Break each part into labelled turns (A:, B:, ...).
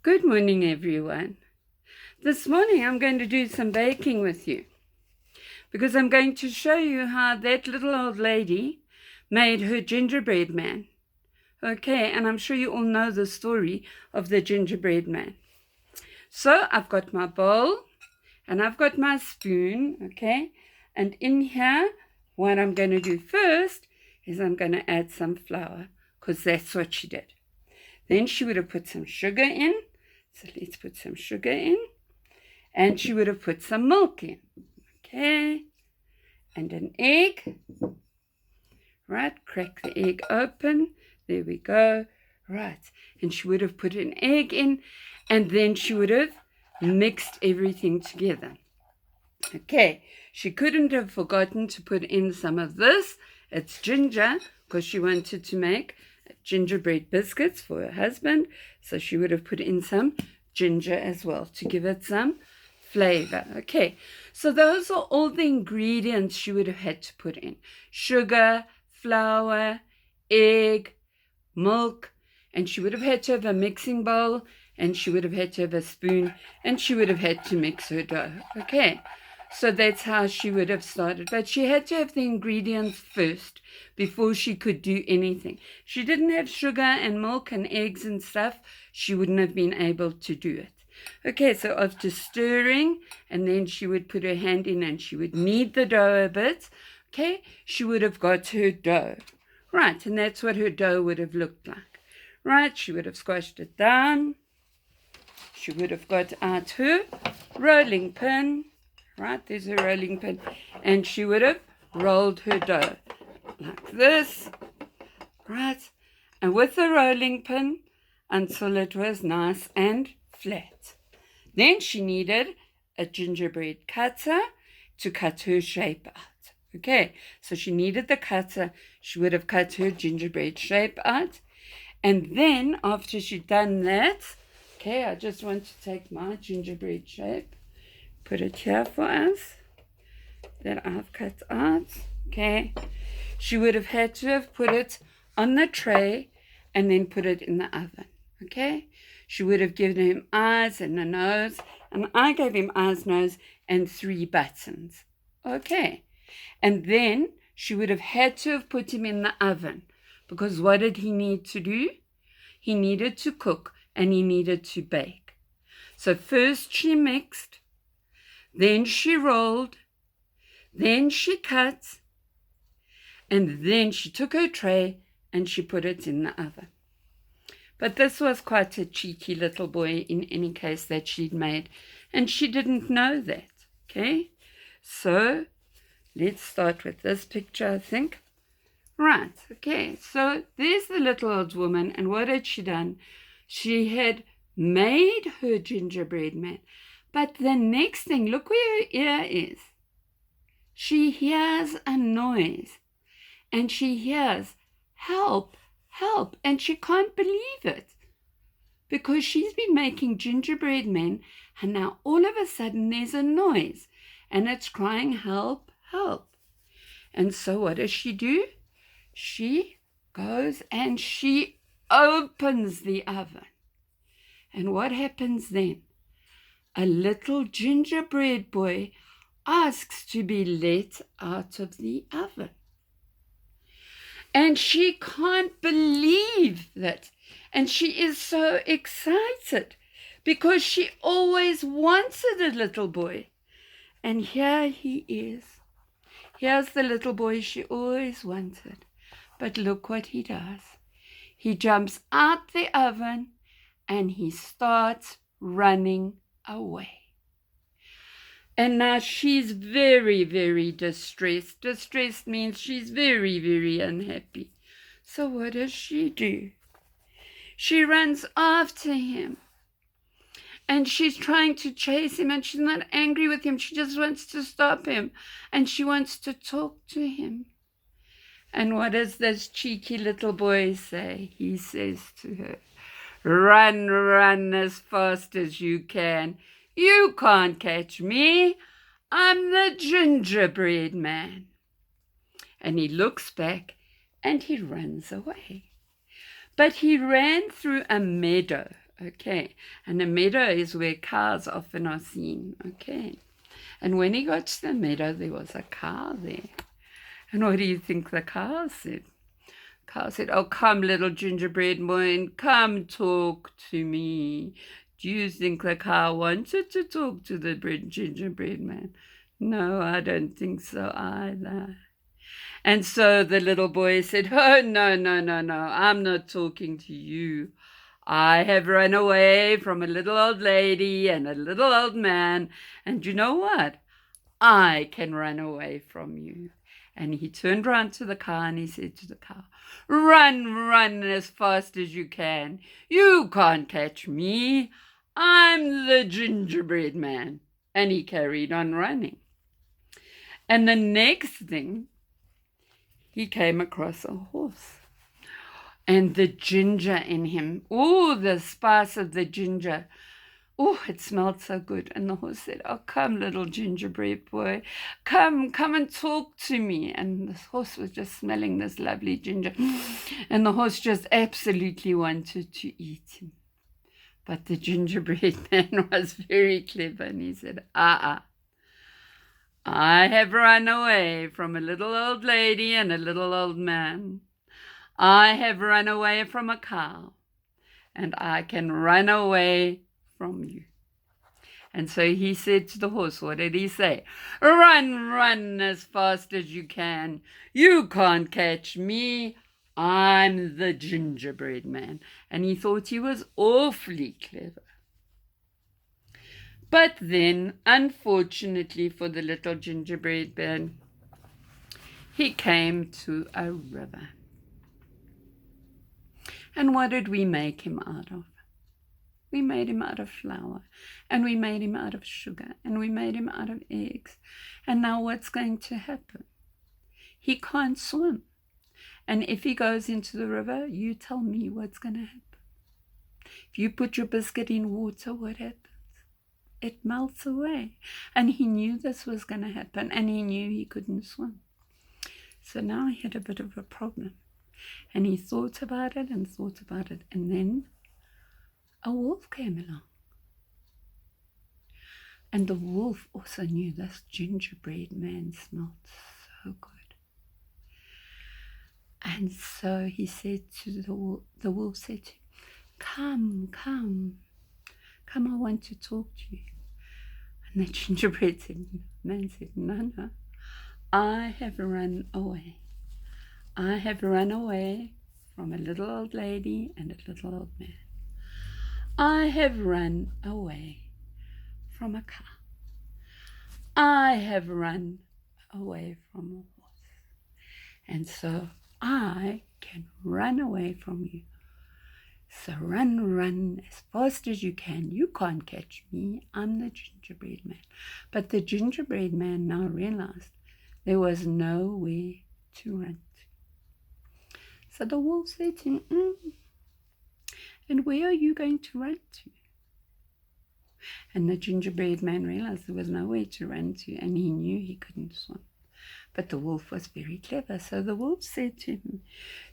A: Good morning, everyone. This morning I'm going to do some baking with you because I'm going to show you how that little old lady made her gingerbread man. Okay, and I'm sure you all know the story of the gingerbread man. So I've got my bowl and I've got my spoon, okay? And in here, what I'm going to do first is I'm going to add some flour because that's what she did. Then she would have put some sugar in. So let's put some sugar in. And she would have put some milk in. Okay. And an egg. Right. Crack the egg open. There we go. Right. And she would have put an egg in. And then she would have mixed everything together. Okay. She couldn't have forgotten to put in some of this. It's ginger because she wanted to make gingerbread biscuits for her husband, so she would have put in some ginger as well to give it some flavor. Okay, so those are all the ingredients she would have had to put in: sugar, flour, egg, milk, and she would have had to have a mixing bowl, and she would have had to have a spoon, and she would have had to mix her dough. Okay, so that's how she would have started. But she had to have the ingredients first before she could do anything. She didn't have sugar and milk and eggs and stuff. She wouldn't have been able to do it. Okay, so after stirring, and then she would put her hand in and she would knead the dough a bit. Okay, she would have got her dough. Right, and that's what her dough would have looked like. Right, she would have squashed it down. She would have got out her rolling pin. Right, there's her rolling pin. And she would have rolled her dough like this. Right, and with the rolling pin until it was nice and flat. Then she needed a gingerbread cutter to cut her shape out. Okay, so she needed the cutter. She would have cut her gingerbread shape out. And then after she'd done that, okay, I just want to take my gingerbread shape, put it here for us, that I've cut out. Okay, she would have had to have put it on the tray and then put it in the oven. Okay, she would have given him eyes and a nose, and I gave him eyes, nose, and 3 buttons. Okay, and then she would have had to have put him in the oven, because what did he need to do? He needed to cook and he needed to bake. So first she mixed, then she rolled, then she cut, and then she took her tray and she put it in the oven. But this was quite a cheeky little boy in any case that she'd made, and she didn't know that. Okay, so let's start with this picture, I think. Right, okay, so there's the little old woman, and what had she done? She had made her gingerbread man. But the next thing, look where her ear is. She hears a noise, and she hears, help, help, and she can't believe it, because she's been making gingerbread men, and now all of a sudden there's a noise, and it's crying, help, help. And so what does she do? She goes and she opens the oven. And what happens then? A little gingerbread boy asks to be let out of the oven. And she can't believe that. And she is so excited because she always wanted a little boy. And here he is. Here's the little boy she always wanted. But look what he does. He jumps out the oven and he starts running away. And now she's very, very distressed. Distressed means she's very, very unhappy. So what does she do? She runs after him. And she's trying to chase him, and she's not angry with him. She just wants to stop him. And she wants to talk to him. And what does this cheeky little boy say? He says to her, run, run as fast as you can. You can't catch me. I'm the gingerbread man. And he looks back and he runs away. But he ran through a meadow, Okay. And a meadow is where cows often are seen. Okay. And when he got to the meadow, there was a cow there. And what do you think the cow said? Cow said, "Oh, come, little gingerbread man, come talk to me." Do you think the cow wanted to talk to the gingerbread man? No, I don't think so either. And so the little boy said, "Oh, no, no, no, no, I'm not talking to you. I have run away from a little old lady and a little old man, and you know what? I can run away from you." And he turned round to the cow and he said to the cow, "Run, run as fast as you can. You can't catch me. I'm the gingerbread man." And he carried on running. And the next thing, he came across a horse. And the ginger in him, oh, the spice of the ginger, oh, it smelled so good. And the horse said, "Oh, come, little gingerbread boy, come and talk to me." And this horse was just smelling this lovely ginger. And the horse just absolutely wanted to eat him. But the gingerbread man was very clever, and he said, I have run away from a little old lady and a little old man. I have run away from a cow, and I can run away from you." And so he said to the horse, what did he say? "Run, run as fast as you can. You can't catch me. I'm the gingerbread man." And he thought he was awfully clever. But then, unfortunately for the little gingerbread man, he came to a river. And what did we make him out of? We made him out of flour, and we made him out of sugar, and we made him out of eggs. And now what's going to happen? He can't swim. And if he goes into the river, you tell me what's going to happen. If you put your biscuit in water, what happens? It melts away. And he knew this was going to happen, and he knew he couldn't swim. So now he had a bit of a problem. And he thought about it and thought about it. And then a wolf came along. And the wolf also knew this gingerbread man smelled so good. And so he said to the wolf said to him, Come, I want to talk to you." And the gingerbread man said, No, I have run away. I have run away from a little old lady and a little old man. I have run away from a cow. I have run away from a horse. And so I can run away from you. So run as fast as you can. You can't catch me. I'm the gingerbread man. But the gingerbread man now realized there was nowhere to run to. So the wolf said to him, "And where are you going to run to?" And the gingerbread man realized there was nowhere to run to, and he knew he couldn't swim. But the wolf was very clever. So the wolf said to him,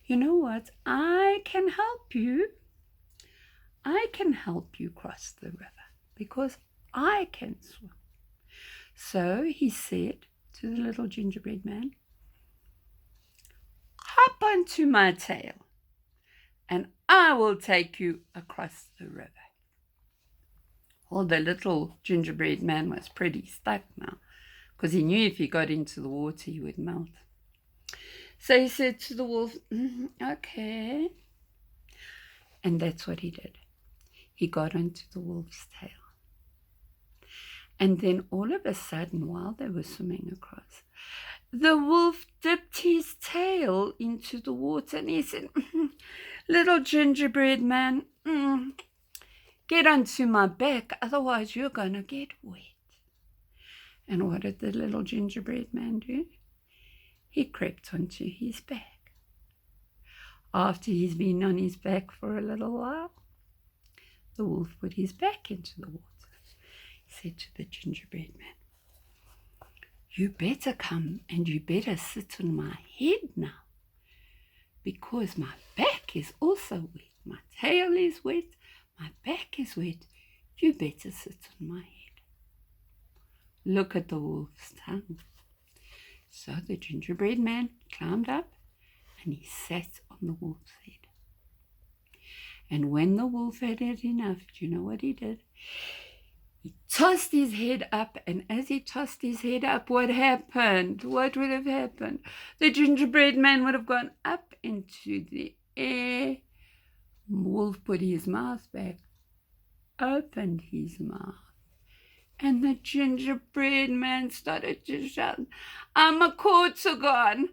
A: "You know what? I can help you. I can help you cross the river because I can swim." So he said to the little gingerbread man, "Hop onto my tail and I will take you across the river." Well, the little gingerbread man was pretty stuck now because he knew if he got into the water he would melt. So he said to the wolf, "Okay." And that's what he did. He got onto the wolf's tail. And then all of a sudden, while they were swimming across, the wolf dipped his tail into the water and he said, "Little gingerbread man, get onto my back, otherwise you're going to get wet." And what did the little gingerbread man do? He crept onto his back. After he's been on his back for a little while, the wolf put his back into the water. He said to the gingerbread man, "You better come and you better sit on my head now, because my back is also wet. My tail is wet, My back is wet. You better sit on my head. Look at the wolf's tongue. So the gingerbread man climbed up and he sat on the wolf's head. And when the wolf had had enough, do you know what he did? He tossed his head up, and as he tossed his head up, what happened? What would have happened? The gingerbread man would have gone up into the air. Wolf put his mouth back, opened his mouth, and the gingerbread man started to shout, I'm a quarter gone,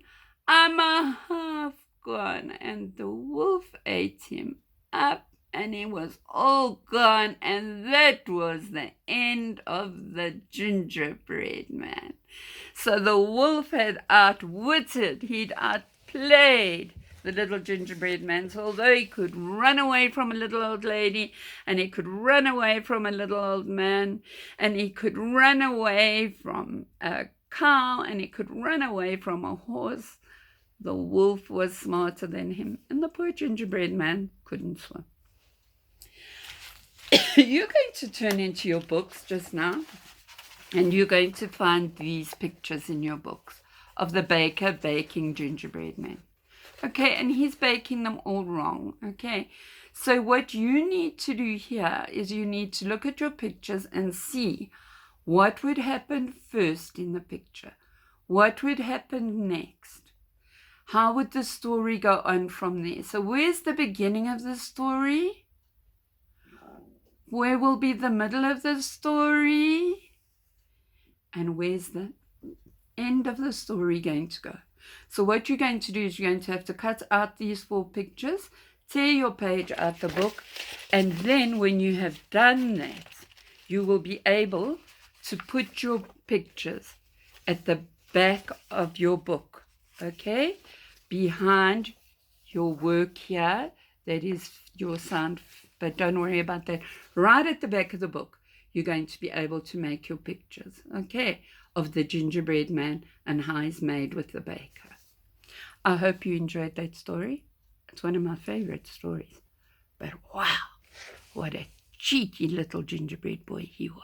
A: I'm a half gone. And the wolf ate him up, and he was all gone, and that was the end of the gingerbread man. So the wolf had outwitted, he'd outplayed the little gingerbread man. So although he could run away from a little old lady, and he could run away from a little old man, and he could run away from a cow, and he could run away from a horse, the wolf was smarter than him, and the poor gingerbread man couldn't swim. You're going to turn into your books just now, and you're going to find these pictures in your books of the baker baking gingerbread man. Okay, and he's baking them all wrong. Okay, so what you need to do here is you need to look at your pictures and see what would happen first in the picture. What would happen next? How would the story go on from there? So where's the beginning of the story? Where will be the middle of the story? And where's the end of the story going to go? So what you're going to do is you're going to have to cut out these 4 pictures, tear your page out the book, and then when you have done that, you will be able to put your pictures at the back of your book, okay? Behind your work here, that is your sound, but don't worry about that. Right at the back of the book, you're going to be able to make your pictures, okay, of the gingerbread man and how he's made with the baker. I hope you enjoyed that story. It's one of my favorite stories. But wow, what a cheeky little gingerbread boy he was.